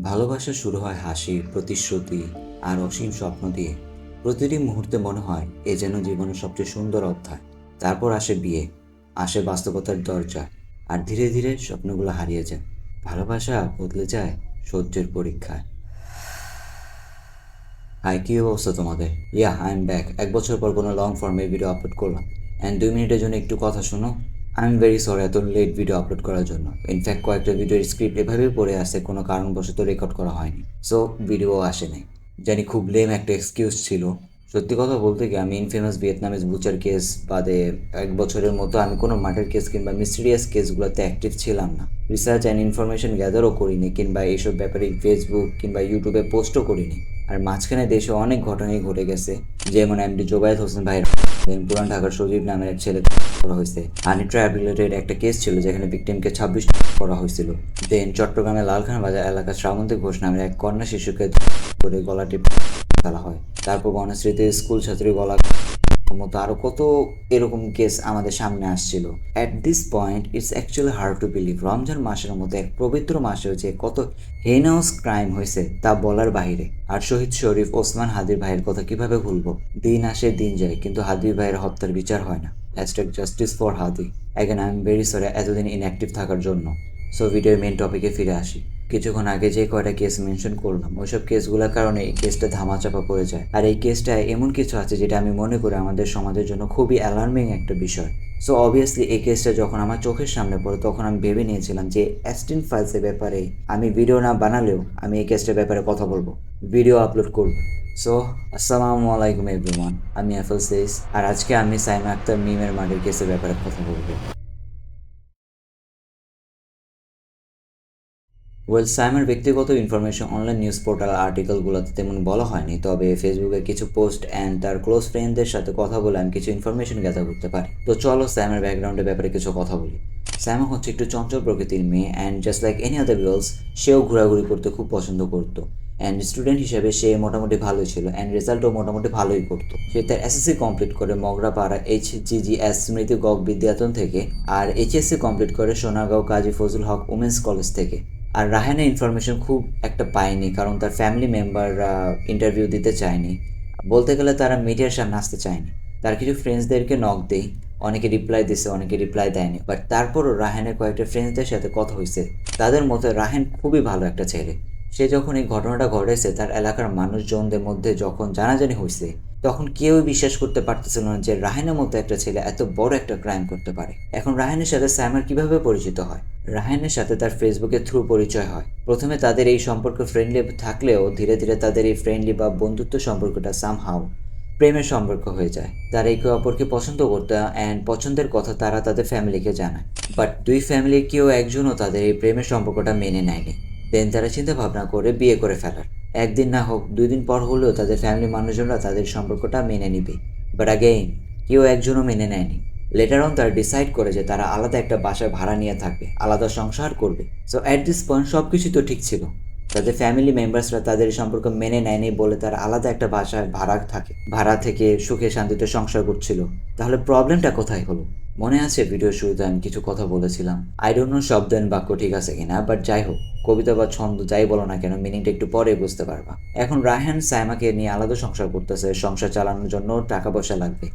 ভালোবাসা শুরু হয় হাসি, প্রতিশ্রুতি আর অসীম স্বপ্ন দিয়ে। প্রতিটি মুহূর্তে মনে হয় এ যেন জীবনের সবচেয়ে সুন্দর অধ্যায়। তারপর আসে বিয়ে, আসে বাস্তবতার দরজা, আর ধীরে ধীরে স্বপ্নগুলো হারিয়ে যায়। ভালোবাসা বদলে যায় সহ্যের পরীক্ষায়। হাই, কী অবস্থা তোমাদের? I am back. 1 বছর পর কোনো লং ফর্মের ভিডিও আপলোড করলাম, অ্যান্ড 2 মিনিটের জন্য একটু কথা শোনো। আই এম ভেরি সরি এত লেট ভিডিও আপলোড করার জন্য। ইনফ্যাক্ট কয়েকটা ভিডিওর স্ক্রিপ্ট এভাবেই পড়ে আসে, কোনো কারণবশত রেকর্ড করা হয়নি, সো ভিডিও আসে নাই। জানি খুব লেম একটা এক্সকিউজ ছিল। সত্যি কথা বলতে কি, আমি ইনফেমাস ভিয়েতনামিজ বুচার কেস বাদে 1 বছরের মতো আমি কোনো মার্ডার কেস কিংবা মিস্টিরিয়াস কেসগুলোতে অ্যাক্টিভ ছিলাম না। রিসার্চ অ্যান্ড ইনফরমেশন গ্যাদারও করিনি, কিংবা এইসব ব্যাপারে ফেসবুক কিংবা ইউটিউবে পোস্টও করিনি। আর মাঝখানে দেশে অনেক ঘটনাই ঘটে গেছে, যেমন এমডি জোবায়েদ হোসেন ভাইয়ের, পুরান ঢাকার সজীব নামের এক ছেলে করা হয়েছে। হানি ট্র্যাপ রিলেটেড একটা কেস ছিল যেখানে ভিকটিমকে 26 করা হয়েছিল। দেন চট্টগ্রামের লালখান বাজার এলাকার শ্রাবন্তী ঘোষ নামের এক কন্যা শিশুকে করে গলা টিপে ফেলা হয়। তারপর বনশ্রীতে স্কুল ছাত্রী গলা মতো আরো কত এরকম কেস আমাদের সামনে আসছিল। At this point it's actually hard to believe Ramzan মাসের মধ্যে এক পবিত্র মাসেও যে কত হেনাস ক্রাইম হয়েছে তা বলার বাইরে। আর শহীদ শরীফ ওসমান হাদির ভাইয়ের কথা কিভাবে ভুলবো? দিন আসে দিন যায়, কিন্তু হাদির ভাইয়ের হত্যার বিচার হয় না। Justice for Hadi. Again I am very sorry এতদিন ইনঅ্যাক্টিভ থাকার জন্য। সো ভিডিওর মেন টপিকে ফিরে আসি। কিছুক্ষণ আগে যে কয়টা কেস মেনশন করলাম, ওইসব কেসগুলোর কারণে এই কেসটা ধামাচাপা পড়ে যায়। আর এই কেসটায় এমন কিছু আছে যেটা আমি মনে করি আমাদের সমাজের জন্য খুবই অ্যালার্মিং একটা বিষয়। সো অবভিয়াসলি এই কেসটা যখন আমার চোখের সামনে পড়ে, তখন আমি ভেবে নিয়েছিলাম যে অ্যাস্টিন ফাইলসের ব্যাপারে আমি ভিডিও না বানালেও আমি এই কেসটার ব্যাপারে কথা বলবো, ভিডিও আপলোড করব। সো আসসালামু আলাইকুম এভরিওয়ান, আমি এফএল সেইস, আর আজকে আমি সাইমা আক্তার মিমের মার্ডার কেসের ব্যাপারে কথা বলবো। সাইমার ব্যক্তিগত ইনফরমেশন অনলাইন নিউজ পোর্টাল আর্টিকেলগুলোতে তেমন বলা হয়নি, তবে ফেসবুকে কিছু পোস্ট অ্যান্ড তার ক্লোজ ফ্রেন্ডদের সাথে কথা বলে আমি কিছু ইনফরমেশন গ্যাদার করতে পারি। তো চলো সাইমার ব্যাকগ্রাউন্ডের ব্যাপারে কিছু কথা বলি। সাইমা হচ্ছে একটু চঞ্চল প্রকৃতির মেয়ে, and just like any other girls, সেও ঘোরাঘুরি করতে খুব পছন্দ করতো। অ্যান্ড স্টুডেন্ট হিসেবে সে মোটামুটি ভালোই ছিল, অ্যান্ড রেজাল্টও মোটামুটি ভালোই করতো। সে তার এসএসসি কমপ্লিট করে মগরাপাড়া HGGS স্মৃতি গক বিদ্যায়তন থেকে, আর এইচএসসি কমপ্লিট করে সোনারগাঁও কাজী ফজল হক উমেন্স কলেজ থেকে। আর রাহানের ইনফরমেশন খুব একটা পায়নি, কারণ তার ফ্যামিলি মেম্বাররা ইন্টারভিউ দিতে চায়নি। বলতে গেলে তারা মিডিয়ার সামনে আসতে চায়নি। তার কিছু ফ্রেন্ডসদেরকে নক দেই, অনেকে রিপ্লাই দিছে, অনেকে রিপ্লাই দেয়নি। বাট তারপরও রাহানের কয়েকটা ফ্রেন্ডসদের সাথে কথা হয়েছে, তাদের মতে রাহান খুবই ভালো একটা ছেলে। সে যখন এই ঘটনাটা ঘটেছে, তার এলাকার মানুষজনদের মধ্যে যখন জানাজানি হয়েছে, তখন কেউই বিশ্বাস করতে পারতেছিল না যে রাহানের মতো একটা ছেলে এত বড় একটা ক্রাইম করতে পারে। এখন রাহানের সাথে সাইমার কিভাবে পরিচিত হয়? রাহানের সাথে তার ফেসবুকের থ্রু পরিচয় হয়। প্রথমে তাদের এই সম্পর্ক ফ্রেন্ডলি থাকলেও ধীরে ধীরে তাদের এই ফ্রেন্ডলি বা বন্ধুত্ব সম্পর্কটা সামহাও প্রেমের সম্পর্ক হয়ে যায়। তারা একে অপরকে পছন্দ করতে অ্যান্ড পছন্দের কথা তারা তাদের ফ্যামিলিকে জানায়। বাট দুই ফ্যামিলির কেউ একজনও তাদের এই প্রেমের সম্পর্কটা মেনে নেয়নি। দেন তারা চিন্তা ভাবনা করে বিয়ে করে ফেলার। একদিন না হোক 2 দিন পর হলেও তাদের ফ্যামিলির মানুষজনরা তাদের সম্পর্কটা মেনে নিবে। বাট আগেইন কেউ একজনও মেনে নেয়নি। লেটার অন তারা ডিসাইড করে যে তারা আলাদা একটা বাসায় ভাড়া নিয়ে থাকবে, আলাদা সংসার করবে। সো অ্যাট দিস পয়েন্ট সব কিছু তো ঠিক ছিল। তাদের ফ্যামিলি মেম্বার্সরা তাদের সম্পর্ক মেনে নেয়নি বলে তারা আলাদা একটা বাসায় ভাড়া থেকে সুখে শান্তিতে সংসার করছিল। তাহলে প্রবলেমটা কোথায় হলো? মনে আছে ভিডিওর শুরুতে আমি কিছু কথা বলেছিলাম, আই ডোন্ট নো শব্দ এন্ড বাক্য ঠিক আছে কিনা, বাট যাই হোক, কবিতা বা ছন্দ যাই বলো না কেন, মিনিংটা একটু পরে বুঝতে পারবা। এখন রায়হান সাইমাকে নিয়ে আলাদা সংসার করতেছে, সংসার চালানোর জন্য টাকা পয়সা লাগবে,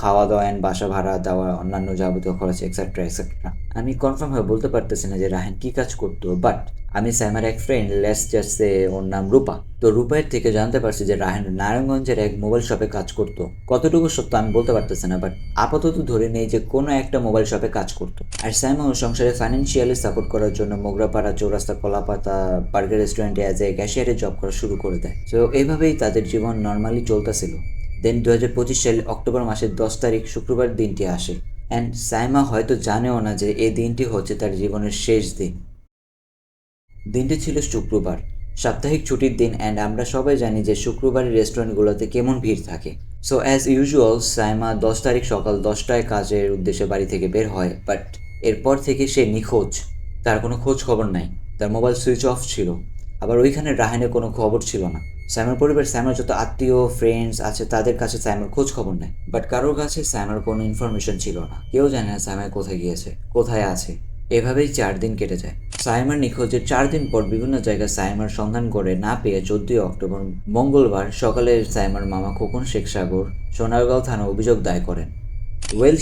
খাওয়া দাওয়া অ্যান্ড বাসা ভাড়া দেওয়া, অন্যান্য যাবতীয় খরচ এক্সেট্রা এক্সেট্রা। আমি কনফার্ম হয়ে বলতে পারতেছি না যে রায়হান কি কাজ করতো, বাট আমি সাইমার এক ফ্রেন্ড, লেটস জাস্ট সে ওর নাম রূপা, তো রূপায়ের থেকে জানতে পারছি যে রায়হান নারায়ণগঞ্জের এক মোবাইল শপে কাজ করতো। কতটুকু সত্য আমি বলতে পারতেছি না, বাট আপাতত ধরে নেই যে কোনো একটা মোবাইল শপে কাজ করতো। আর সাইমা ওর সংসারে ফাইন্যান্সিয়ালি সাপোর্ট করার জন্য মোগরাপাড়া চৌরাস্তা কলাপাতা বার্গার রেস্টুরেন্টে অ্যাজ এ ক্যাশিয়ারে জব করা শুরু করে দেয়। তো এইভাবেই তাদের জীবন নর্মালি চলতেছিল। দেন 2025 সালে অক্টোবর মাসের 10 তারিখ শুক্রবার দিনটি আসে, অ্যান্ড সাইমা হয়তো জানেও না যে এই দিনটি হচ্ছে তার জীবনের শেষ দিন। দিনটি ছিল শুক্রবার, সাপ্তাহিক ছুটির দিন, অ্যান্ড আমরা সবাই জানি যে শুক্রবারের রেস্টুরেন্টগুলোতে কেমন ভিড় থাকে। সো অ্যাজ ইউজুয়াল সাইমা 10 তারিখ সকাল 10টায় কাজের উদ্দেশ্যে বাড়ি থেকে বের হয়, বাট এরপর থেকে সে নিখোঁজ। তার কোনো খোঁজ খবর নাই, তার মোবাইল সুইচ অফ ছিল। আবার ওইখানে রাহানের কোনো খবর ছিল না। সাইমার পরিবার, সাইমার যত আত্মীয় ফ্রেন্ডস আছে তাদের কাছে সাইমার খোঁজ খবর নেয়, বাট কারোর কাছে সাইমার কোনো ইনফরমেশন ছিল না। কেউ জানে না সাইমা কোথায় গিয়েছে, কোথায় আছে। এভাবেই 4 দিন কেটে যায়। সাইমার নিখোঁজের 4 দিন পর বিভিন্ন জায়গায় সাইমার সন্ধান করে না পেয়ে 14 অক্টোবর মঙ্গলবার সকালে সাইমার মামা খোকন শেখ সাগর সোনারগাঁও থানা অভিযোগ দায় করেন।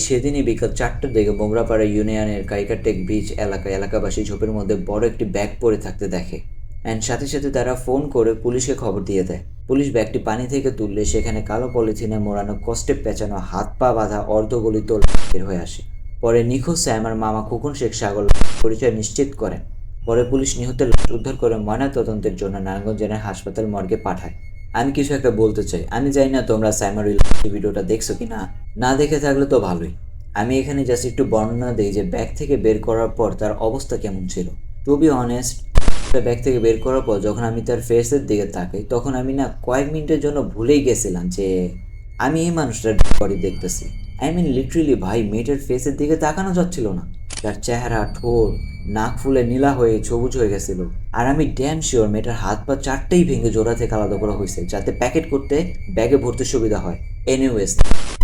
সেদিনই বিকাল 4টার দিকে মোগরাপাড়া ইউনিয়নের কাইকারটেক ব্রিজ এলাকায় এলাকাবাসী ঝোপের মধ্যে বড় একটি ব্যাগ পড়ে থাকতে দেখে অ্যান্ড সাথে সাথে তারা ফোন করে পুলিশকে খবর দিয়ে দেয়। পুলিশ ব্যাগটি পানি থেকে তুললে সেখানে কালো পলিথিনে মোড়ানো কষ্টে পেঁচানো হাত পা বাঁধা অর্ধগলিত বের হয়ে আসে। পরে নিখোঁজ সাইমার মামা খোকন শেখ সাগর পরিচয় নিশ্চিত করেন। পরে পুলিশ নিহতের লাশ উদ্ধার করে ময়নাতদন্তের জন্য নারায়ণগঞ্জ জেনারেল হাসপাতাল মর্গে পাঠায়। আমি কিছু একটা বলতে চাই, আমি জানি না তোমরা সাইমার ভিডিওটা দেখছো কি না দেখে থাকলে তো ভালোই। আমি এখানে জাস্ট একটু বর্ণনা দিই যে ব্যাগ থেকে বের করার পর তার অবস্থা কেমন ছিল। টু বি অনেস্ট, ব্যাগ থেকে বের করার পর যখন আমি তার ফেসের দিকে তাকাই তখন আমি কয়েক মিনিটের জন্য ভুলেই গেছিলাম যে আমি এই মানুষটার বডি দেখতেছি। আই মিন লিটারেলি ভাই, মেয়েটার ফেসের দিকে তাকানো যাচ্ছিল না। তার চেহারা, ঠোঁট, নাক ফুলে নীলা হয়ে সবুজ হয়ে গেছিল। আর আমি ড্যাম শিওর মেয়েটার হাত পা 4টেই ভেঙে জোড়া থেকে আলাদা করা হয়েছে যাতে প্যাকেট করতে ব্যাগে ভরতে সুবিধা হয়। এনিওয়েজ,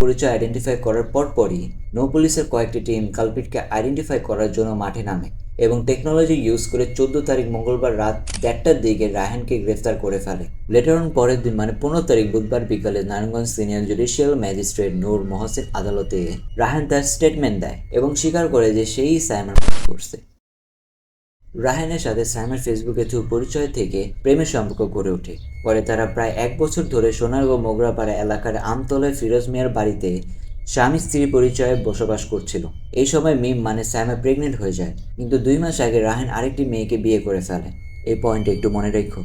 পরিচয় আইডেন্টিফাই করার পরপরই নৌ পুলিশের কয়েকটি টিম কালপিটকে আইডেন্টিফাই করার জন্য মাঠে নামে এবং টেকনোলজি ইউজ করে 14 তারিখ মঙ্গলবার রাত 1টার দিকে রায়হানকে গ্রেফতার করে ফেলে। লেটার অন পরের দিন মানে 15 তারিখ বুধবার বিকালে নারায়ণগঞ্জ সিনিয়র জুডিশিয়াল ম্যাজিস্ট্রেট নূর মহসিন আদালতে রায়হান তার স্টেটমেন্ট দেয় এবং স্বীকার করে যে সেই সাইমার করছে। রায়হানের সাথে সাইমার ফেসবুকে থ্রু পরিচয় থেকে প্রেমের সম্পর্ক গড়ে ওঠে। পরে তারা প্রায় 1 বছর ধরে সোনারগাঁও মোগরাপাড়া এলাকার আমতলায় ফিরোজ মিয়ার বাড়িতে স্বামী স্ত্রী পরিচয়ে বসবাস করছিল। এই সময় মিম মানে সাইমা প্রেগনেন্ট হয়ে যায়, কিন্তু 2 মাস আগে রায়হান আরেকটি মেয়েকে বিয়ে করে ফেলে। এই পয়েন্টে একটু মনে রেখো।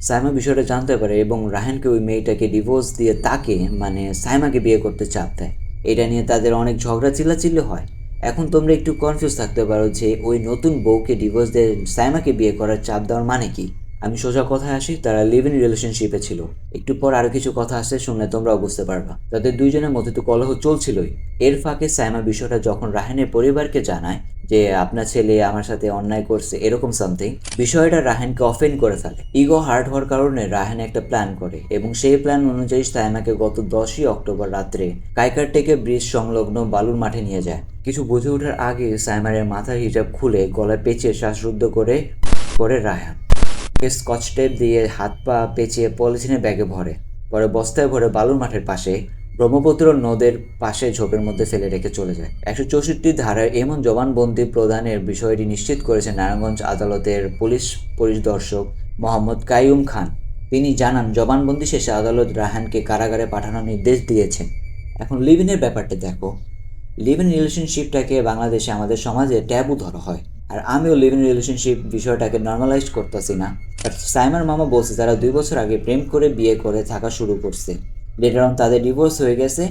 সাইমা বিষয়টা জানতে পারে এবং রায়হানকে ওই মেয়েটাকে ডিভোর্স দিয়ে তাকে মানে সাইমাকে বিয়ে করতে চাপ দেয়। এটা নিয়ে তাদের অনেক ঝগড়া চিল্লাচিল্লি হয়। এখন তোমরা একটু কনফিউজ থাকতে পারো যে ওই নতুন বউকে ডিভোর্স দিয়ে সাইমাকে বিয়ে করার চাপ দেওয়ার মানে কি। আমি সোজা কথায় আসি, তারা লিভ ইন রিলেশনশিপে ছিল। একটু পর আরো কিছু কথা আসছে, শুনলে তোমরাও বুঝতে পারবা। তাদের দুইজনের মধ্যে তো কলহ চলছিলই। এর ফাঁকে সাইমা বিষয়টা যখন রায়হানের পরিবারকে জানায় যে আপনার ছেলে আমার সাথে অন্যায় করছে এরকম সামথিং, বিষয়টা রায়হানকে অফেন্ড করে ফেলে। ইগো হার্ট হওয়ার কারণে রায়হান একটা প্ল্যান করে এবং সেই প্ল্যান অনুযায়ী সাইমাকে গত 10ই অক্টোবর রাত্রে কাইকারটেকে ব্রিজ সংলগ্ন বালুর মাঠে নিয়ে যায়। কিছু বুঝে ওঠার আগে সাইমারের মাথার হিজাব খুলে গলায় পেঁচিয়ে শ্বাসরুদ্ধ করে রায়হান স্কচ টেপ দিয়ে হাত পা পেঁচিয়ে পলিথিনের ব্যাগে ভরে। পরে বস্তায় ভরে বালুর মাঠের পাশে ব্রহ্মপুত্র নদের পাশে ঝোপের মধ্যে ফেলে রেখে চলে যায়। 164 ধারার এমন জবানবন্দি প্রদানের বিষয়টি নিশ্চিত করেছেন নারায়ণগঞ্জ আদালতের পুলিশ পরিদর্শক মোহাম্মদ কাইয়ুম খান। তিনি জানান, জবানবন্দি শেষে আদালত রায়হানকে কারাগারে পাঠানোর নির্দেশ দিয়েছেন। এখন লিভ ইনের ব্যাপারটা দেখো। লিভ ইন রিলেশনশিপটাকে বাংলাদেশে আমাদের সমাজে ট্যাবু ধরা হয়, আর আমিও লিভ ইন রিলেশনশিপ বিষয়টাকে নর্মালাইজ করতেছি না। বাট সাইমার মামা বলছে তারা 2 বছর আগে প্রেম করে বিয়ে করে থাকা শুরু করছে। লেটার অন তাদের ডিভোর্স হয়ে গেছে।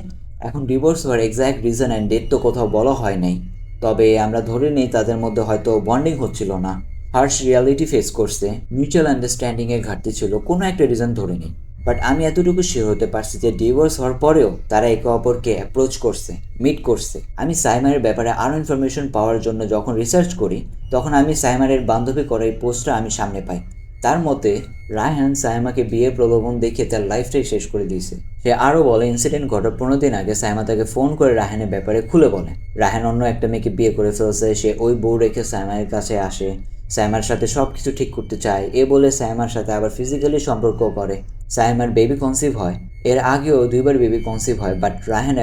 এখন ডিভোর্স হওয়ার এক্স্যাক্ট রিজন অ্যান্ড ডেট তো কোথাও বলা হয় নাই, তবে আমরা ধরে নিই তাদের মধ্যে হয়তো বন্ডিং হচ্ছিল না, হার্শ রিয়ালিটি ফেস করছে, মিউচুয়াল আন্ডারস্ট্যান্ডিংয়ের ঘাটতি ছিল, কোনো একটা রিজন ধরে নিই। বাট আমি এতটুকু শিওর হতে পারছি যে ডিভোর্স হওয়ার পরেও তারা একে অপরকে অ্যাপ্রোচ করছে, মিট করছে। আমি সাইমারের ব্যাপারে আরও ইনফরমেশন পাওয়ার জন্য যখন রিসার্চ করি তখন আমি সাইমারের বান্ধবী করা এই পোস্টটা আমি সামনে পাই। তার মতে রায়হান সাইমাকে বিয়ের প্রলোভন দেখিয়ে তার লাইফটাই শেষ করে দিয়েছে। সে আরও বলে ইনসিডেন্ট ঘটার 15 দিন আগে সাইমা তাকে ফোন করে রায়হানের ব্যাপারে খুলে বলে। রায়হান অন্য একটা মেয়েকে বিয়ে করে ফেলছে, সে ওই বউ রেখে সাইমার কাছে আসে, সাইমার সাথে সব কিছু ঠিক করতে চায়। এ বলে সাইমার সাথে আবার ফিজিক্যালি সম্পর্ক করে। সাইমার বেবি কনসিভ হয়। এর আগেও 2বার বেবি কনসিভ হয়, বাট রায়হান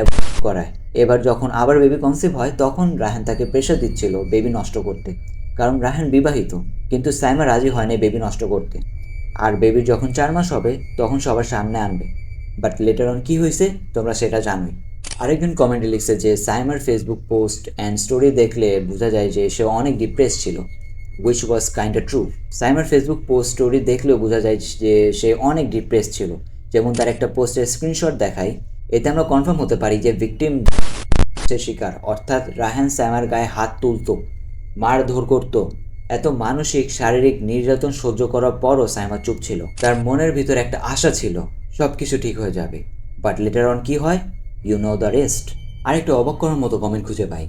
করায়। এবার যখন আবার বেবি কনসিভ হয় তখন রায়হান তাকে প্রেশার দিচ্ছিল বেবি নষ্ট করতে, কারণ রায়হান বিবাহিত। কিন্তু সাইমা রাজি হয়নি বেবি নষ্ট করতে, আর বেবির যখন 4 মাস হবে তখন সবার সামনে আনবে। বাট লেটার অন কী হয়েছে তোমরা সেটা জানোই। আরেকজন কমেন্টে লিখছে যে সাইমার ফেসবুক পোস্ট অ্যান্ড স্টোরি দেখলে বোঝা যায় যে সে অনেক ডিপ্রেস ছিল, which was kinda true. সাইমার ফেসবুক পোস্ট স্টোরি দেখলেও বোঝা যায় যে সে অনেক ডিপ্রেস ছিল। যেমন তার একটা পোস্টের স্ক্রিনশট দেখাই, এতে আমরা কনফার্ম হতে পারি যে ভিকটিম শিকার, অর্থাৎ রায়হান সাইমার গায়ে হাত তুলতো, মারধর করতো। এত মানসিক শারীরিক নির্যাতন সহ্য করার পরও সাইমা চুপ ছিল। তার মনের ভিতরে একটা আশা ছিল সব কিছু ঠিক হয়ে যাবে। বাট লেটার অন কি হয়, ইউ নো দ্য রেস্ট। আরেকটা অবাক করার মতো কমেন্ট খুঁজে পাই,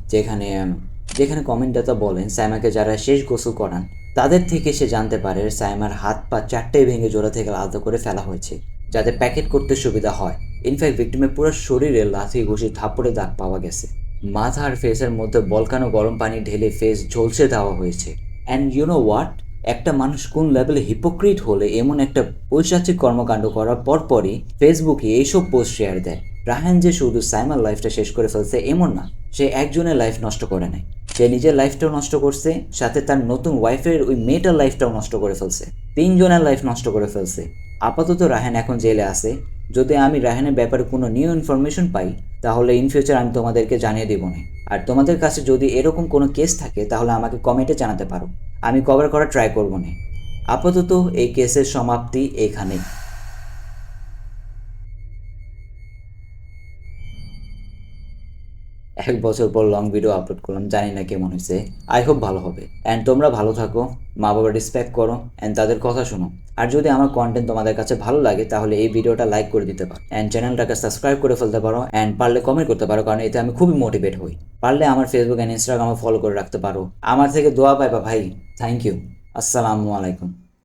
যেখানে কমেন্টদাতা বলেন সাইমাকে যারা শেষ গোসল করান তাদের থেকে সে জানতে পারে সাইমার হাত পা 4টেই ভেঙে জোড়া থেকে আলাদা করে ফেলা হয়েছে যাতে প্যাকেট করতে সুবিধা হয়। ইনফ্যাক্ট ভিক্টিমের পুরো শরীরে লাথি ঘুষি থাপ্পড়ে দাগ পাওয়া গেছে। মাথা আর ফেসের মধ্যে বলকানো গরম পানি ঢেলে ফেস ঝলসে দেওয়া হয়েছে। অ্যান্ড ইউ নো হোয়াট, একটা মানুষ কোন লেভেলে হিপোক্রিট হলে এমন একটা পৈশাচিক কর্মকাণ্ড করার পরপরই ফেসবুকে এইসব পোস্ট শেয়ার দেয়। রাহান যে শুধু সাইমার লাইফটা শেষ করে ফেলছে এমন না, সে একজনের লাইফ নষ্ট করে নাই, সে নিজের লাইফটাও নষ্ট করছে, সাথে তার নতুন ওয়াইফের ওই মেয়েটার লাইফটাও নষ্ট করে ফেলছে, 3 জনের লাইফ নষ্ট করে ফেলছে। আপাতত রাহান এখন জেলে আছে। যদি আমি রাহানের ব্যাপারে কোনো নিউ ইনফরমেশন পাই তাহলে ইন ফিউচার আমি তোমাদেরকে জানিয়ে দেবো না। আর তোমাদের কাছে যদি এরকম কোনো কেস থাকে তাহলে আমাকে কমেন্টে জানাতে পারো, আমি কভার করার ট্রাই করবো না। আপাতত এই কেসের সমাপ্তি এখানেই। 1 বছর পর লং ভিডিও আপলোড করলাম, জানি না কেমন হয়েছে, আই হোপ ভালো হবে। অ্যান্ড তোমরা ভালো থাকো, মা বাবা রেসপেক্ট করো, অ্যান্ড তাদের কথা শোনো। আর যদি আমার কন্টেন্ট তোমাদের কাছে ভালো লাগে তাহলে এই ভিডিওটা লাইক করে দিতে পারো, অ্যান্ড চ্যানেলটাকে সাবস্ক্রাইব করে ফেলতে পারো, অ্যান্ড পারলে কমেন্ট করতে পারো, কারণ এতে আমি খুবই মোটিভেট হই। পারলে আমার ফেসবুক অ্যান্ড ইনস্টাগ্রামে ফলো করে রাখতে পারো। আমার থেকে দোয়া পাইবা ভাই। Thank you. আসসালামু আলাইকুম।